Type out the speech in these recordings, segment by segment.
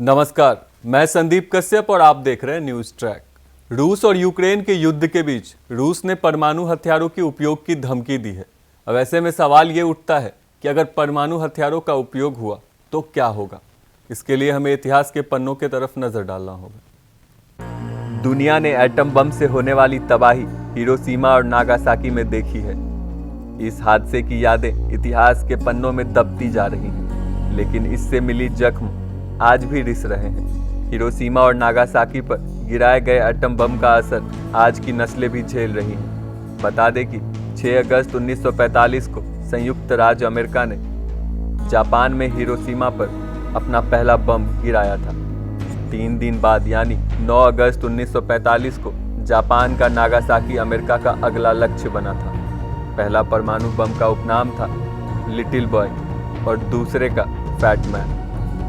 नमस्कार, मैं संदीप कश्यप और आप देख रहे हैं न्यूज ट्रैक। रूस और यूक्रेन के युद्ध के बीच रूस ने परमाणु हथियारों के उपयोग की धमकी दी है। अब ऐसे में सवाल ये उठता है कि अगर परमाणु हथियारों का उपयोग हुआ तो क्या होगा। इसके लिए हमें इतिहास के पन्नों की तरफ नजर डालना होगा। दुनिया ने एटम बम से होने वाली तबाही हिरोशिमा और नागासाकी में देखी है। इस हादसे की यादें इतिहास के पन्नों में दबती जा रही हैं, लेकिन इससे मिली जख्म आज भी रिस रहे हैं। हिरोशिमा और नागासाकी पर गिराए गए एटम बम का असर आज की नस्लें भी झेल रही हैं। बता दें कि 6 अगस्त 1945 को संयुक्त राज्य अमेरिका ने जापान में हिरोशिमा पर अपना पहला बम गिराया था। 3 दिन बाद यानी 9 अगस्त 1945 को जापान का नागासाकी अमेरिका का अगला लक्ष्य बना था। पहला परमाणु बम का उपनाम था लिटिल बॉय और दूसरे का फैट मैन।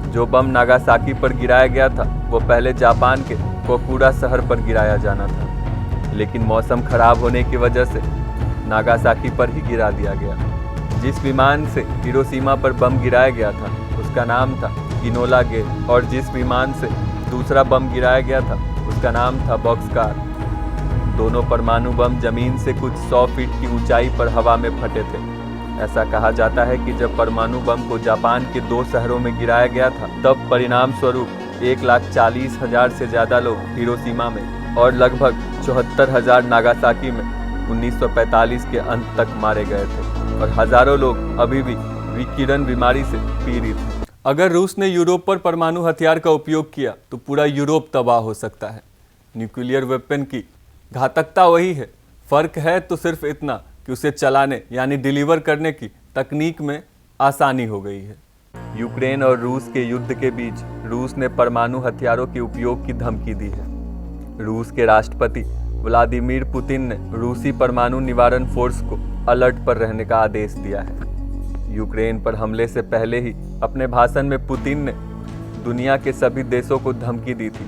जो बम नागासाकी पर गिराया गया था वो पहले जापान के कोकुरा शहर पर गिराया जाना था, लेकिन मौसम खराब होने की वजह से नागासाकी पर ही गिरा दिया गया। जिस विमान से हिरोशिमा पर बम गिराया गया था उसका नाम था इनोला गे और जिस विमान से दूसरा बम गिराया गया था उसका नाम था बॉक्सकार। दोनों परमाणु बम जमीन से कुछ 100 फीट की ऊंचाई पर हवा में फटे थे। ऐसा कहा जाता है कि जब परमाणु बम को जापान के 2 शहरों में गिराया गया था तब परिणाम स्वरूप 1,40,000 से ज्यादा लोग हिरोशिमा में और लगभग 74,000 नागासाकी में 1945 के अंत तक मारे गए थे और हजारों लोग अभी भी विकिरण बीमारी से पीड़ित हैं। अगर रूस ने यूरोप पर परमाणु हथियार का उपयोग किया तो पूरा यूरोप तबाह हो सकता है। न्यूक्लियर वेपन की घातकता वही है, फर्क है तो सिर्फ इतना कि उसे चलाने यानी डिलीवर करने की तकनीक में आसानी हो गई है। यूक्रेन और रूस के युद्ध के बीच रूस ने परमाणु हथियारों के उपयोग की धमकी दी है। रूस के राष्ट्रपति व्लादिमीर पुतिन ने रूसी परमाणु निवारण फोर्स को अलर्ट पर रहने का आदेश दिया है। यूक्रेन पर हमले से पहले ही अपने भाषण में पुतिन ने दुनिया के सभी देशों को धमकी दी थी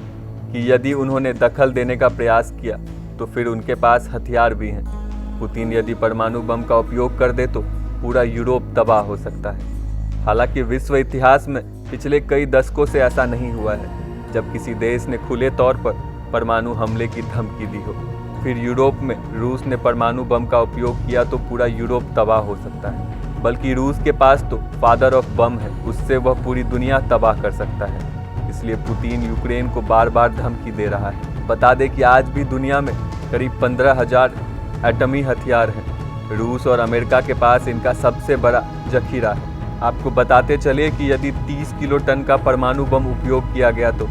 कि यदि उन्होंने दखल देने का प्रयास किया तो फिर उनके पास हथियार भी हैं। पुतिन यदि परमाणु बम का उपयोग कर दे तो पूरा यूरोप तबाह हो सकता है। हालांकि विश्व इतिहास में पिछले कई दशकों से ऐसा नहीं हुआ है जब किसी देश ने खुले तौर पर परमाणु हमले की धमकी दी हो। फिर यूरोप में रूस ने परमाणु बम का उपयोग किया तो पूरा यूरोप तबाह हो सकता है। बल्कि रूस के पास तो फादर ऑफ बम है, उससे वह पूरी दुनिया तबाह कर सकता है। इसलिए पुतिन यूक्रेन को बार बार धमकी दे रहा है। बता दें कि आज भी दुनिया में करीब 15,000 एटमी हथियार हैं। रूस और अमेरिका के पास इनका सबसे बड़ा जखीरा है। आपको बताते चले कि यदि 30 किलो टन का परमाणु बम उपयोग किया गया तो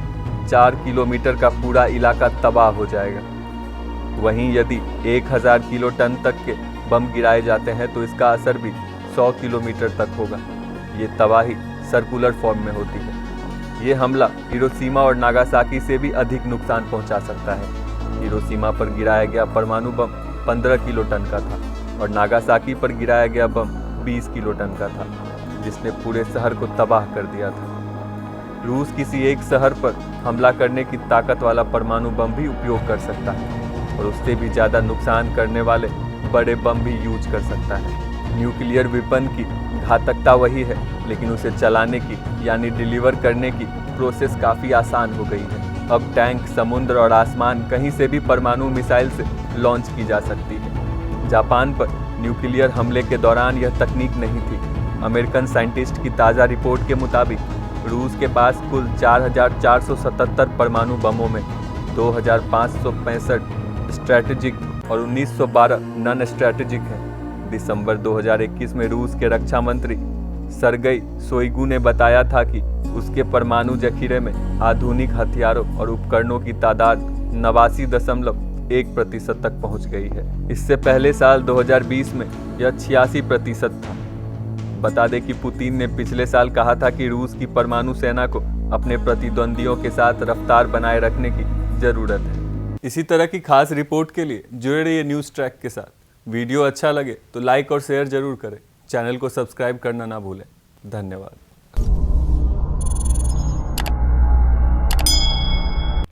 4 किलोमीटर का पूरा इलाका तबाह हो जाएगा। वहीं यदि 1000 किलो टन तक के बम गिराए जाते हैं तो इसका असर भी 100 किलोमीटर तक होगा। ये तबाही सर्कुलर फॉर्म में होती है। ये हमला हिरोशिमा और नागासाकी से भी अधिक नुकसान पहुंचा सकता है। हिरोशिमा पर गिराया गया परमाणु बम 15 किलो टन का था और नागासाकी पर गिराया गया बम 20 किलो टन का था, जिसने पूरे शहर को तबाह कर दिया था। रूस किसी एक शहर पर हमला करने की ताकत वाला परमाणु बम भी उपयोग कर सकता है और उससे भी ज़्यादा नुकसान करने वाले बड़े बम भी यूज कर सकता है। न्यूक्लियर वेपन की घातकता वही है, लेकिन उसे चलाने की यानी डिलीवर करने की प्रोसेस काफ़ी आसान हो गई है। अब टैंक, समुद्र और आसमान कहीं से भी परमाणु मिसाइल से लॉन्च की जा सकती है। जापान पर न्यूक्लियर हमले के दौरान यह तकनीक नहीं थी। अमेरिकन साइंटिस्ट की ताज़ा रिपोर्ट के मुताबिक रूस के पास कुल 4,477 परमाणु बमों में 2,565 स्ट्रैटेजिक और 1912 नॉन स्ट्रैटेजिक हैं। दिसंबर 2021 में रूस के रक्षा मंत्री सरगई शोइगु ने बताया था कि उसके परमाणु जखीरे में आधुनिक हथियारों और उपकरणों की तादाद 89.1% तक पहुंच गई है। इससे पहले साल 2020 में यह 86% था। बता दें कि पुतिन ने पिछले साल कहा था कि रूस की परमाणु सेना को अपने प्रतिद्वंदियों के साथ रफ्तार बनाए रखने की जरूरत है। इसी तरह की खास रिपोर्ट के लिए जुड़े रहिए न्यूज़ ट्रैक के साथ। वीडियो अच्छा लगे तो लाइक और शेयर जरूर करें। चैनल को सब्सक्राइब करना ना भूलें। धन्यवाद।